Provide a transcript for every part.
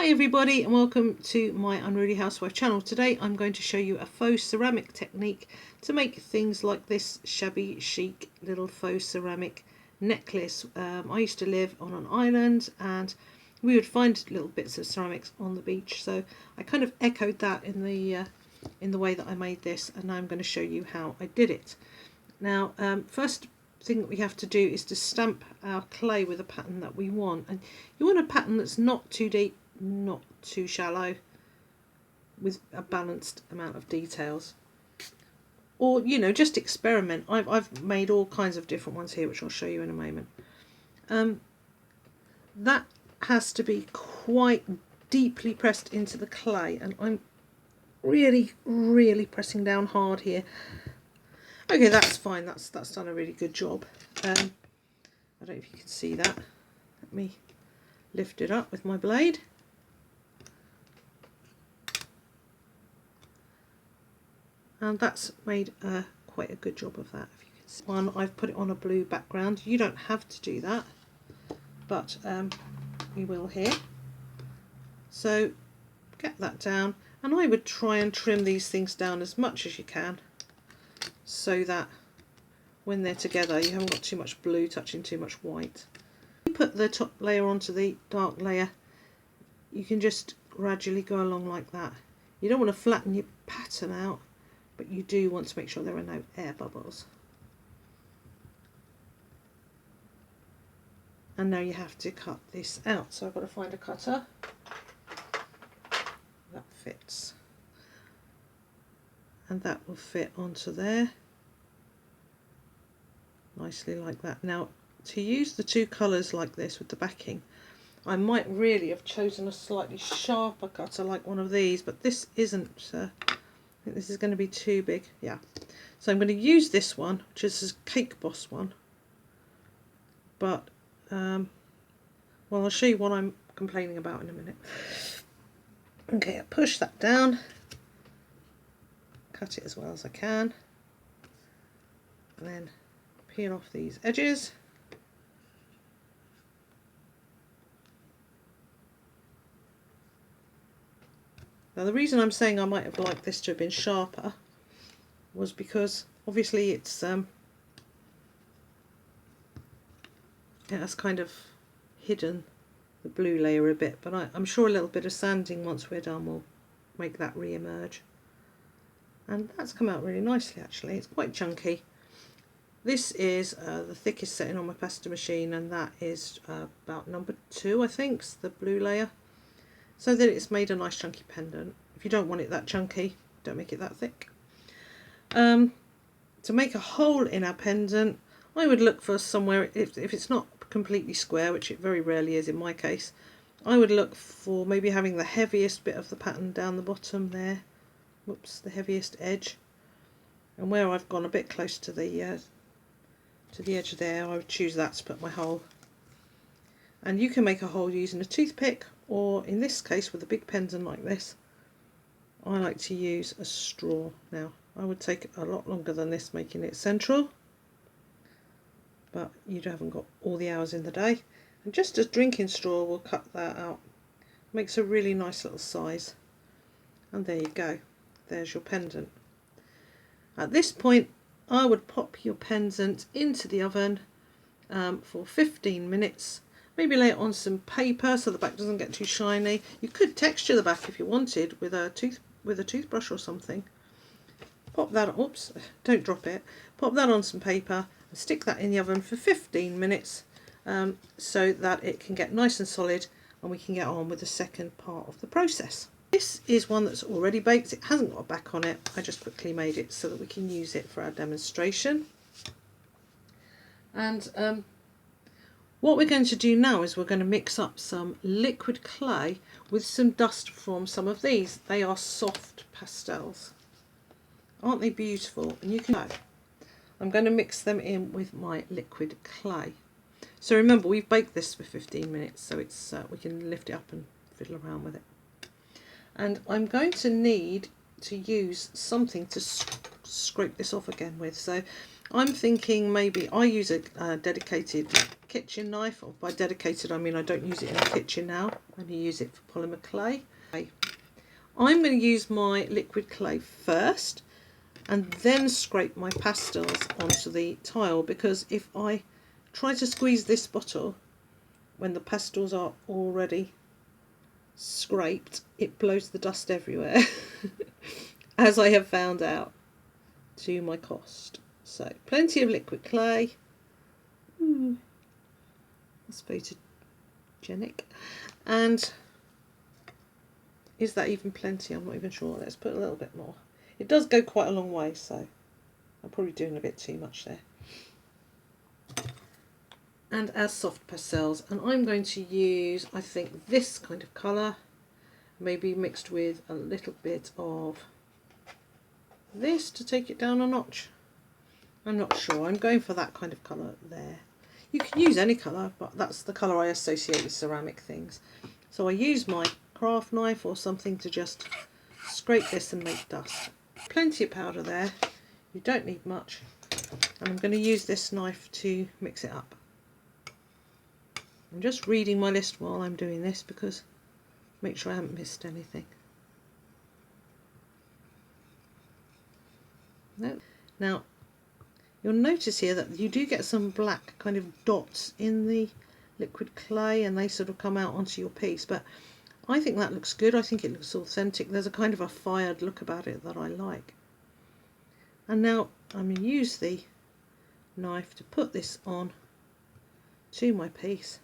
Hi everybody and welcome to my Unruly Housewife channel. Today I'm going to show you a faux ceramic technique to make things like this shabby chic little faux ceramic necklace. I used to live on an island and we would find little bits of ceramics on the beach, so I kind of echoed that in the way that I made this, and now I'm going to show you how I did it. Now first thing that we have to do is to stamp our clay with a pattern that we want, and you want a pattern that's not too deep, not too shallow, with a balanced amount of details, or just experiment. I've made all kinds of different ones here which I'll show you in a moment. That has to be quite deeply pressed into the clay, and I'm really pressing down hard here. Okay, that's fine, that's done a really good job. I don't know if you can see that. Let me lift it up with my blade. And that's made quite a good job of that, if you can see. One, I've put it on a blue background. You don't have to do that, but we will here. So get that down, and I would try and trim these things down as much as you can, so that when they're together you haven't got too much blue touching too much white. You put the top layer onto the dark layer, you can just gradually go along like that. You don't want to flatten your pattern out, but you do want to make sure there are no air bubbles. And now you have to cut this out, so I've got to find a cutter that fits, and that will fit onto there nicely like that. Now, to use the two colours like this with the backing, I might really have chosen a slightly sharper cutter like one of these, but this isn't. I think this is going to be too big. Yeah, so I'm going to use this one, which is a Cake Boss one, but well, I'll show you what I'm complaining about in a minute. Okay, I push that down, cut it as well as I can, and then peel off these edges. Now, the reason I'm saying I might have liked this to have been sharper was because obviously it has kind of hidden the blue layer a bit, but I'm sure a little bit of sanding once we're done will make that re-emerge. And that's come out really nicely actually. It's quite chunky. This is the thickest setting on my pastel machine, and that is about number 2, I think, the blue layer, so that it's made a nice chunky pendant. If you don't want it that chunky, don't make it that thick. To make a hole in our pendant, I would look for somewhere, if it's not completely square, which it very rarely is in my case, I would look for maybe having the heaviest bit of the pattern down the bottom there. Whoops, the heaviest edge. And where I've gone a bit close to the edge there, I would choose that to put my hole. And you can make a hole using a toothpick, or in this case with a big pendant like this, I like to use a straw. Now, I would take a lot longer than this making it central, but you haven't got all the hours in the day, and just a drinking straw will cut that out. Makes a really nice little size, and there you go, there's your pendant. At this point I would pop your pendant into the oven for 15 minutes. Maybe lay it on some paper so the back doesn't get too shiny. You could texture the back if you wanted with a toothbrush or something. Pop that, oops, don't drop it. Pop that on some paper and stick that in the oven for 15 minutes so that it can get nice and solid, and we can get on with the second part of the process. This is one that's already baked. It hasn't got a back on it. I just quickly made it so that we can use it for our demonstration. And what we're going to do now is we're going to mix up some liquid clay with some dust from some of these. They are soft pastels. Aren't they beautiful? And you can go. I'm going to mix them in with my liquid clay. So remember, we've baked this for 15 minutes, so it's we can lift it up and fiddle around with it. And I'm going to need to use something to scrape this off again with. So I'm thinking maybe I use a dedicated kitchen knife, or by dedicated I mean I don't use it in the kitchen now, I only use it for polymer clay. I'm going to use my liquid clay first and then scrape my pastels onto the tile, because if I try to squeeze this bottle when the pastels are already scraped, it blows the dust everywhere, as I have found out to my cost. So plenty of liquid clay. That's photogenic. And is that even plenty? I'm not even sure. Let's put a little bit more. It does go quite a long way, so I'm probably doing a bit too much there. And as soft pastels, and I'm going to use, I think, this kind of colour, maybe mixed with a little bit of this to take it down a notch. I'm not sure. I'm going for that kind of colour there. You can use any colour, but that's the colour I associate with ceramic things. So I use my craft knife or something to just scrape this and make dust. Plenty of powder there. You don't need much. And I'm going to use this knife to mix it up. I'm just reading my list while I'm doing this, because make sure I haven't missed anything. No. Now, you'll notice here that you do get some black kind of dots in the liquid clay, and they sort of come out onto your piece, but I think that looks good. I think it looks authentic. There's a kind of a fired look about it that I like. And now I'm going to use the knife to put this on to my piece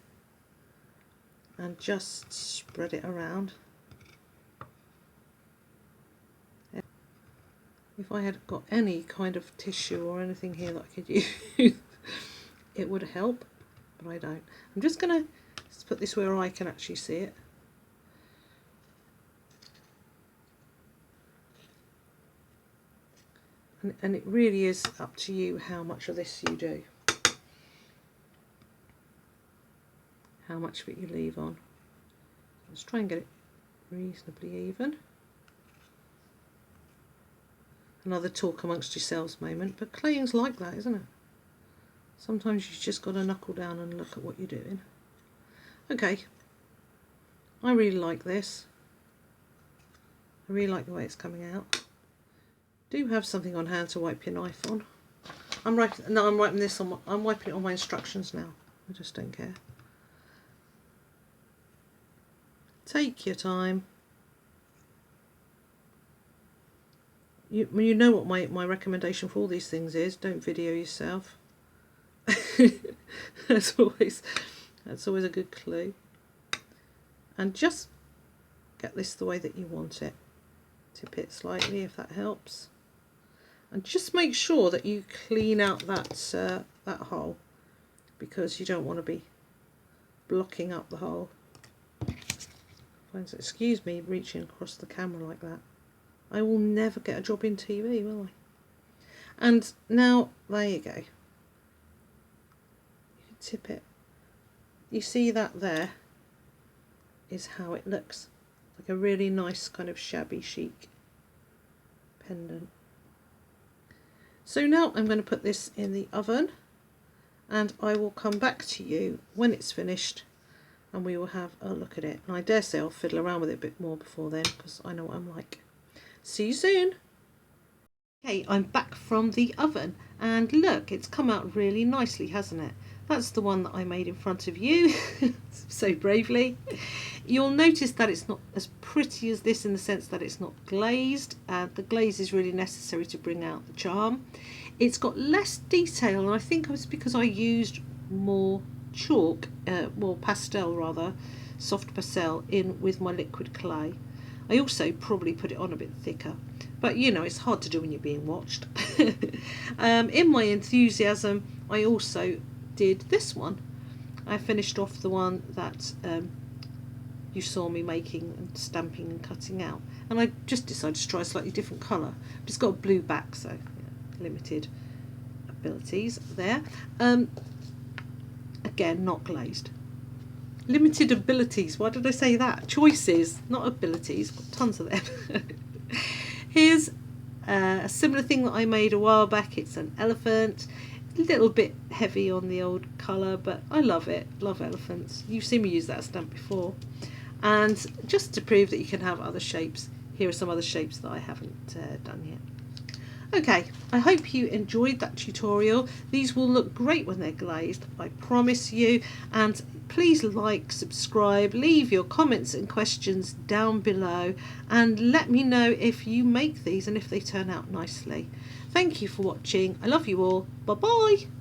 and just spread it around. If I had got any kind of tissue or anything here that I could use, it would help, but I don't. I'm just going to put this where I can actually see it. And it really is up to you how much of this you do, how much of it you leave on. Let's try and get it reasonably even. Another talk amongst yourselves moment, but claying's like that, isn't it? Sometimes you've just got to knuckle down and look at what you're doing. Okay, I really like this. I really like the way it's coming out. Do have something on hand to wipe your knife on. I'm wiping this on. I'm wiping it on my instructions now. I just don't care. Take your time. You know what my recommendation for all these things is. Don't video yourself. that's always a good clue. And just get this the way that you want it. Tip it slightly if that helps. And just make sure that you clean out that hole, because you don't want to be blocking up the hole. Excuse me reaching across the camera like that. I will never get a job in TV, will I? And now, there you go. You can tip it. You see that there is how it looks. Like a really nice kind of shabby chic pendant. So now I'm going to put this in the oven, and I will come back to you when it's finished and we will have a look at it. And I dare say I'll fiddle around with it a bit more before then, because I know what I'm like. See you soon. Okay, I'm back from the oven, and look, it's come out really nicely, hasn't it? That's the one that I made in front of you so bravely. You'll notice that it's not as pretty as this in the sense that it's not glazed. The glaze is really necessary to bring out the charm. It's got less detail, and I think it was because I used more chalk, more pastel rather, soft pastel in with my liquid clay. I also probably put it on a bit thicker, but you know, it's hard to do when you're being watched. In my enthusiasm, I also did this one. I finished off the one that you saw me making and stamping and cutting out, and I just decided to try a slightly different colour. But it's got a blue back, so yeah, limited abilities there. Again, not glazed. Limited abilities, why did I say that? Choices, not abilities, got tons of them. Here's a similar thing that I made a while back. It's an elephant. A little bit heavy on the old colour, but I love it. Love elephants. You've seen me use that stamp before. And just to prove that you can have other shapes, here are some other shapes that I haven't done yet. Okay, I hope you enjoyed that tutorial. These will look great when they're glazed, I promise you. And please like, subscribe, leave your comments and questions down below, and let me know if you make these and if they turn out nicely. Thank you for watching. I love you all. Bye bye.